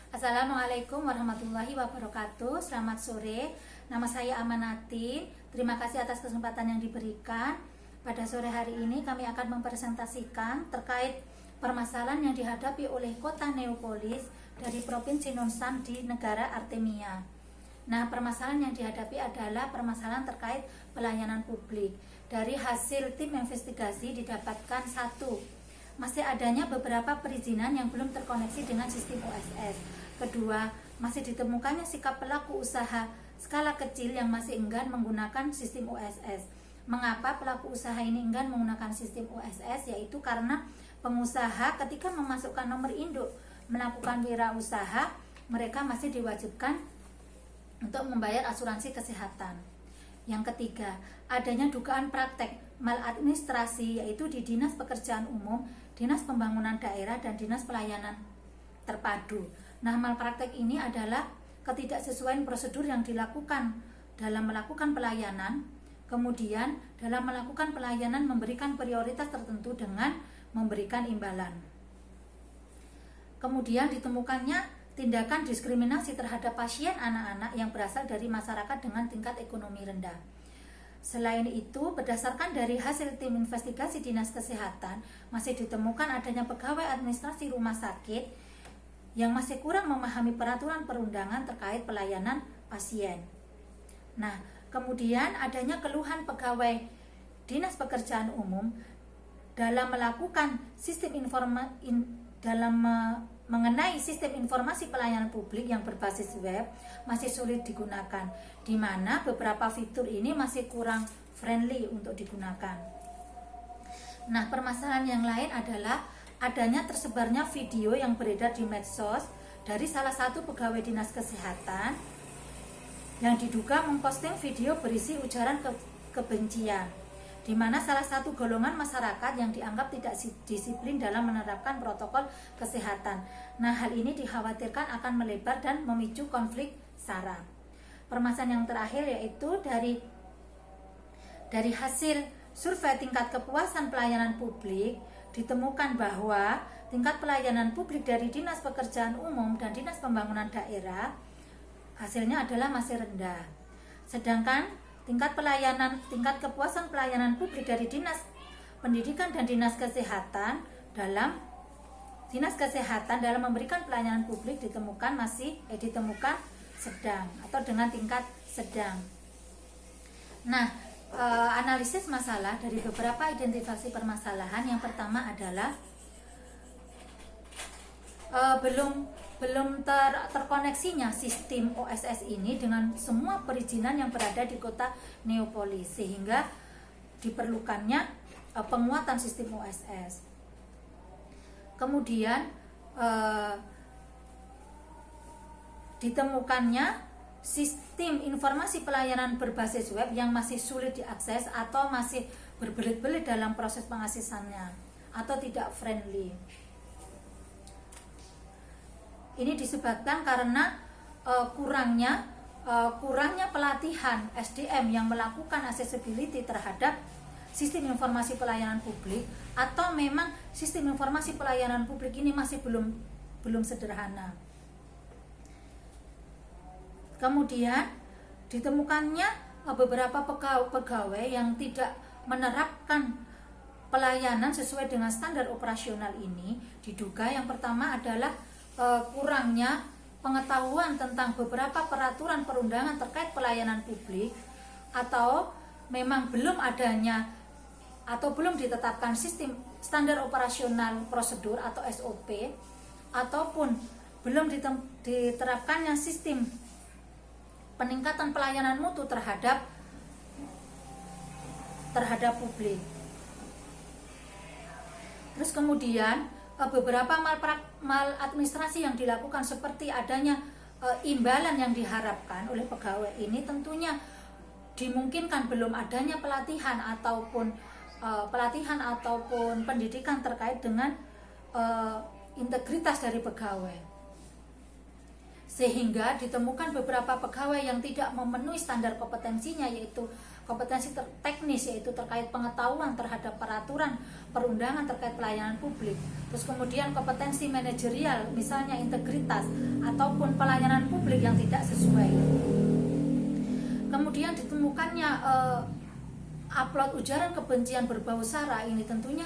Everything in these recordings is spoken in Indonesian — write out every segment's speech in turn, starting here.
Assalamualaikum warahmatullahi wabarakatuh. Selamat sore. Nama saya Amanatin. Terima kasih atas kesempatan yang diberikan. Pada sore hari ini kami akan mempresentasikan terkait permasalahan yang dihadapi oleh Kota Neopolis dari Provinsi Nonsan di negara Artemia. Nah, permasalahan yang dihadapi adalah permasalahan terkait pelayanan publik. Dari hasil tim investigasi didapatkan satu, masih adanya beberapa perizinan yang belum terkoneksi dengan sistem OSS. Kedua, masih ditemukannya sikap pelaku usaha skala kecil yang masih enggan menggunakan sistem OSS. Mengapa pelaku usaha ini enggan menggunakan sistem OSS? Yaitu karena pengusaha ketika memasukkan nomor induk melakukan wirausaha, mereka masih diwajibkan untuk membayar asuransi kesehatan. Yang ketiga, adanya dugaan praktek maladministrasi yaitu di Dinas Pekerjaan Umum, Dinas Pembangunan Daerah, dan Dinas Pelayanan Terpadu. Nah, malpraktek ini adalah ketidaksesuaian prosedur yang dilakukan dalam melakukan pelayanan, kemudian dalam melakukan pelayanan memberikan prioritas tertentu dengan memberikan imbalan. Kemudian ditemukannya tindakan diskriminasi terhadap pasien anak-anak yang berasal dari masyarakat dengan tingkat ekonomi rendah. Selain itu, berdasarkan dari hasil tim investigasi Dinas Kesehatan, masih ditemukan adanya pegawai administrasi rumah sakit yang masih kurang memahami peraturan perundangan terkait pelayanan pasien. Nah, kemudian adanya keluhan pegawai Dinas Pekerjaan Umum dalam melakukan mengenai sistem informasi pelayanan publik yang berbasis web masih sulit digunakan, di mana beberapa fitur ini masih kurang friendly untuk digunakan. Nah, permasalahan yang lain adalah adanya tersebarnya video yang beredar di medsos dari salah satu pegawai Dinas Kesehatan yang diduga memposting video berisi ujaran kebencian, di mana salah satu golongan masyarakat yang dianggap tidak disiplin dalam menerapkan protokol kesehatan. Nah, hal ini dikhawatirkan akan melebar dan memicu konflik SARA. Permasalahan yang terakhir yaitu dari hasil survei tingkat kepuasan pelayanan publik ditemukan bahwa tingkat pelayanan publik dari Dinas Pekerjaan Umum dan Dinas Pembangunan Daerah hasilnya adalah masih rendah. Sedangkan tingkat kepuasan pelayanan publik dari Dinas Pendidikan dan Dinas Kesehatan dalam memberikan pelayanan publik ditemukan sedang atau dengan tingkat sedang. Nah, analisis masalah dari beberapa identifikasi permasalahan. Yang pertama adalah belum terkoneksinya sistem OSS ini dengan semua perizinan yang berada di Kota Neopolis, sehingga diperlukannya penguatan sistem OSS. Kemudian ditemukannya sistem informasi pelayanan berbasis web yang masih sulit diakses atau masih berbelit-belit dalam proses pengaksesannya atau tidak friendly. Ini disebabkan karena kurangnya pelatihan SDM yang melakukan accessibility terhadap sistem informasi pelayanan publik, atau memang sistem informasi pelayanan publik ini masih belum sederhana. Kemudian ditemukannya beberapa pegawai yang tidak menerapkan pelayanan sesuai dengan standar operasional ini. Diduga yang pertama adalah kurangnya pengetahuan tentang beberapa peraturan perundangan terkait pelayanan publik, atau memang belum adanya atau belum ditetapkan sistem standar operasional prosedur atau SOP, ataupun belum diterapkannya sistem peningkatan pelayanan mutu terhadap publik. Terus kemudian beberapa maladministrasi yang dilakukan seperti adanya imbalan yang diharapkan oleh pegawai ini tentunya dimungkinkan belum adanya pelatihan ataupun pendidikan terkait dengan integritas dari pegawai, sehingga ditemukan beberapa pegawai yang tidak memenuhi standar kompetensinya, yaitu kompetensi teknis, yaitu terkait pengetahuan terhadap peraturan perundangan terkait pelayanan publik, terus kemudian kompetensi manajerial, misalnya integritas ataupun pelayanan publik yang tidak sesuai. Kemudian ditemukannya upload ujaran kebencian berbau sara. Ini tentunya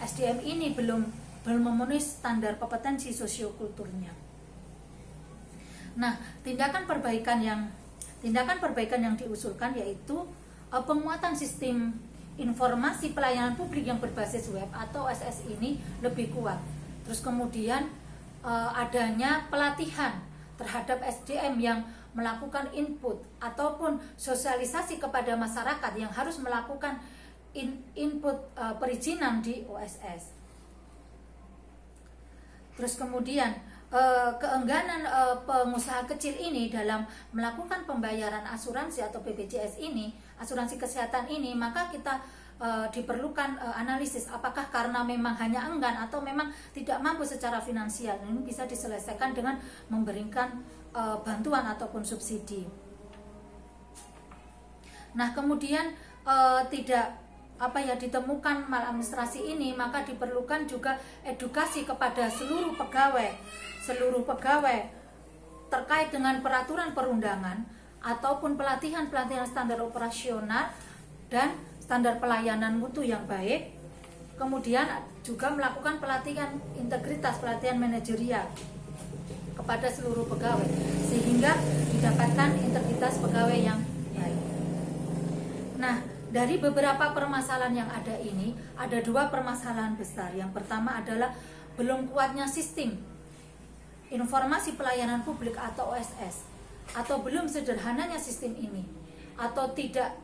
SDM ini belum memenuhi standar kompetensi sosiokulturnya. Nah, tindakan perbaikan yang diusulkan yaitu penguatan sistem informasi pelayanan publik yang berbasis web atau OSS ini lebih kuat. Terus kemudian adanya pelatihan terhadap SDM yang melakukan input ataupun sosialisasi kepada masyarakat yang harus melakukan input perizinan di OSS. Terus kemudian keengganan pengusaha kecil ini dalam melakukan pembayaran asuransi atau BPJS ini, asuransi kesehatan ini, maka kita diperlukan analisis apakah karena memang hanya enggan atau memang tidak mampu secara finansial. Ini bisa diselesaikan dengan memberikan bantuan ataupun subsidi. Nah, kemudian ditemukan maladministrasi ini, maka diperlukan juga edukasi kepada seluruh pegawai terkait dengan peraturan perundangan ataupun pelatihan standar operasional dan standar pelayanan mutu yang baik. Kemudian juga melakukan pelatihan integritas, pelatihan manajerial kepada seluruh pegawai sehingga didapatkan integritas pegawai yang baik. Nah, dari beberapa permasalahan yang ada ini, ada dua permasalahan besar. Yang pertama adalah belum kuatnya sistem informasi pelayanan publik atau OSS, atau belum sederhananya sistem ini, atau tidak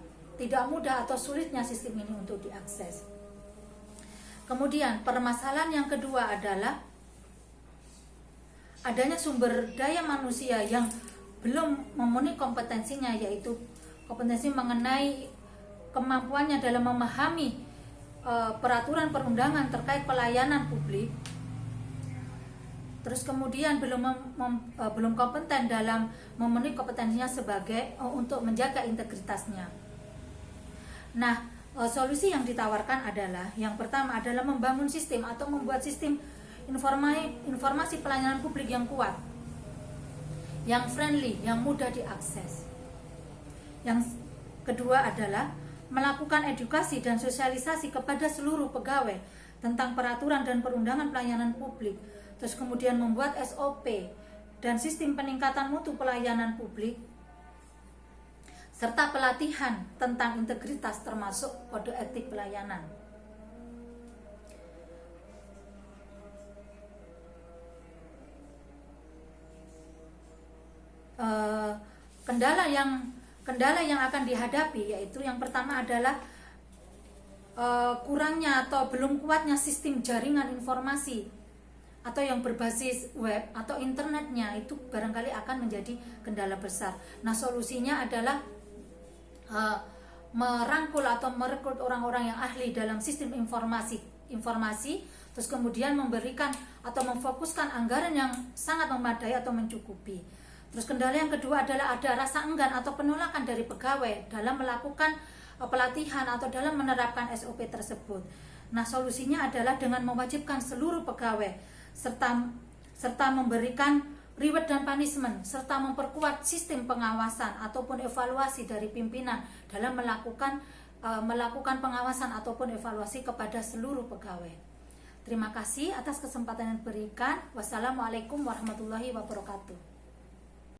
mudah atau sulitnya sistem ini untuk diakses. Kemudian permasalahan yang kedua adalah adanya sumber daya manusia yang belum memenuhi kompetensinya, yaitu kompetensi mengenai kemampuannya dalam memahami peraturan perundangan terkait pelayanan publik. Terus kemudian belum kompeten dalam memenuhi kompetensinya sebagai untuk menjaga integritasnya. Nah, solusi yang ditawarkan adalah yang pertama adalah membangun sistem atau membuat sistem informasi pelayanan publik yang kuat, yang friendly, yang mudah diakses. Yang kedua adalah melakukan edukasi dan sosialisasi kepada seluruh pegawai tentang peraturan dan perundangan pelayanan publik. Terus kemudian membuat SOP dan sistem peningkatan mutu pelayanan publik serta pelatihan tentang integritas termasuk kode etik pelayanan. Kendala yang akan dihadapi yaitu yang pertama adalah kurangnya atau belum kuatnya sistem jaringan informasi atau yang berbasis web atau internetnya, itu barangkali akan menjadi kendala besar. Nah, solusinya adalah merangkul atau merekrut orang-orang yang ahli dalam sistem informasi, terus kemudian memberikan atau memfokuskan anggaran yang sangat memadai atau mencukupi. Terus kendala yang kedua adalah ada rasa enggan atau penolakan dari pegawai dalam melakukan pelatihan atau dalam menerapkan SOP tersebut. Nah, solusinya adalah dengan mewajibkan seluruh pegawai serta memberikan reward dan punishment serta memperkuat sistem pengawasan ataupun evaluasi dari pimpinan dalam melakukan pengawasan ataupun evaluasi kepada seluruh pegawai. Terima kasih atas kesempatan yang diberikan. Wassalamualaikum warahmatullahi wabarakatuh.